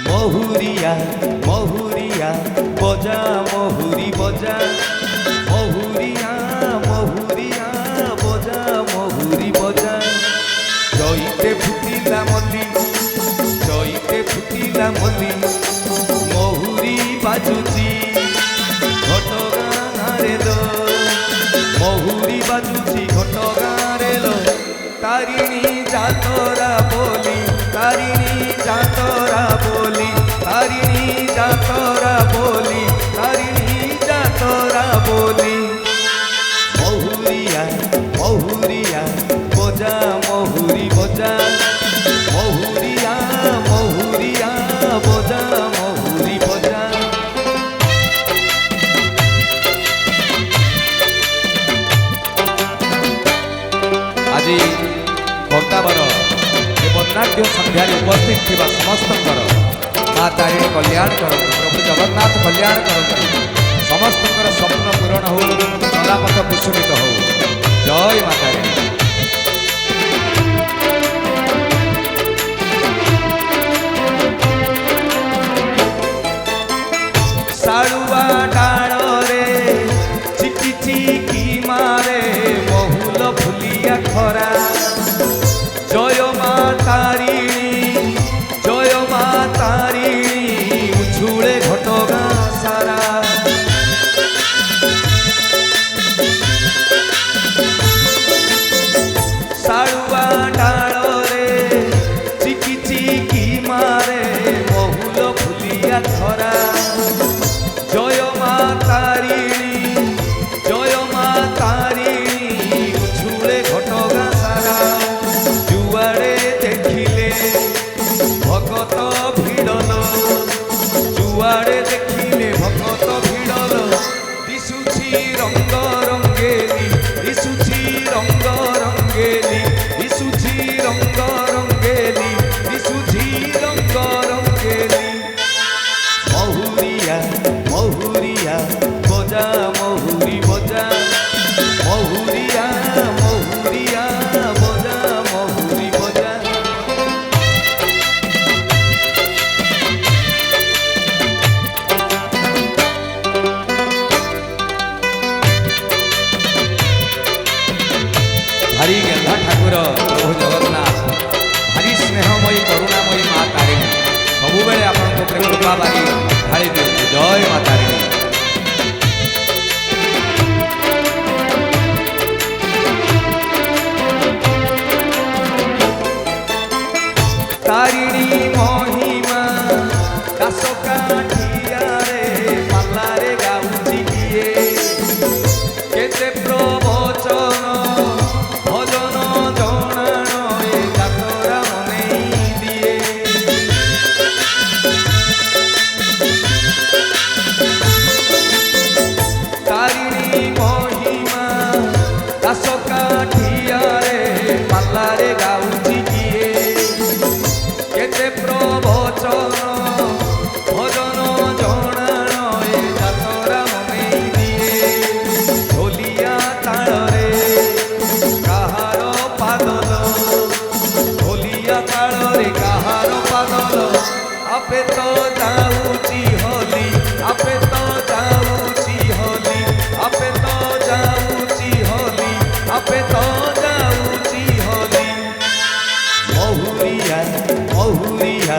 মহুরিয়া মহুরিয়া বজা মহুরি বজা মহুরিয়া মহুরিয়া বজা মহুরি বজা জয়তে ফুটিলা মলি জয়তে ফুটিলা মলি মহুরি বাজুচি ঘটগাঁরে লো মহুরি বাজুচি ঘটগাঁরে লো তারিণী যাতরা বলি তারিণী যাতরা বলি তারিণী যাতরা বলি তারিণী যাতরা বলি মহুরিয়া মহুরিয়া বজা মহুরি বজা মহুরিয়া মহুরিয়া বজা মহুরি বজা আজি ବର୍ତ୍ତମାନ ଏ ବର୍ଣ୍ଣାঢ୍ୟ ସନ୍ଧ୍ୟାରେ ଉପସ୍ଥିତ ଥିବା ସମସ୍ତଙ୍କର ମା ତାରିଣୀ କଲ୍ୟାଣ କରନ୍ତୁ ପ୍ରଭୁ ଜଗନ୍ନାଥ କଲ୍ୟାଣ କରନ୍ତୁ ସମସ୍ତଙ୍କର ସ୍ୱପ୍ନ ପୂରଣ ହଉ ଚଲାପଥ କୁସୁମିତ ହଉ ଜୟ ମା ତାରିଣୀ। ଶାଳୁଆ ଡାଳରେ ଚିକି ଚିକି ମାରେ ମହୁଲ ଫୁଲିଆ ଖରା জয় মা তারিণী জয় মা তারিণী উছুলে ঘটগাঁ সারা শাড়ুয়া ডাଳରେ চিকি চিকি মারে মহুল ফুলিয়া খরা জয় মা তারিণী জয় মা তারিণী উছুলে ঘটগাঁ সারা जुआड़े देखिले भगत भिड़ल जुआड़े देखिले भगत भिड़ल दिशुची रंग रंगेली दिशुची रंग रंगेली दिशुची रंग रंगेली दिशुची रंग रंगेली महुरिया महुरिया बजा महुरी बजा महुरिया महुरिया बजा महुरी बजा भारी गेंधा ठाकुर प्रभु जगन्नाथ भारी स्नेहमयी करुणामयी माँ तारिणी सबुबले आपन कृपा बारी ढाली दियंतु जय माँ तारिणी। तारिणी महिमा दास काठियारे पाल्लारे गाउची किए केते प्रवचन भजन जणाण ए जातरा मनेई दिए तारिणी महिमा दास काठियारे पाल्लारे गाउची किए केते प्रवचन भजन जणाण ए जातरा मनेई दिए ढोलिया ताଳରେ काहार पादल ढोलिया ताଳରେ काहार पादल आपे तो जाऊची होली आपे तो जाऊची होली आपे तो जाऊची होली आपे तो जाऊची होली महुरिया महुरिया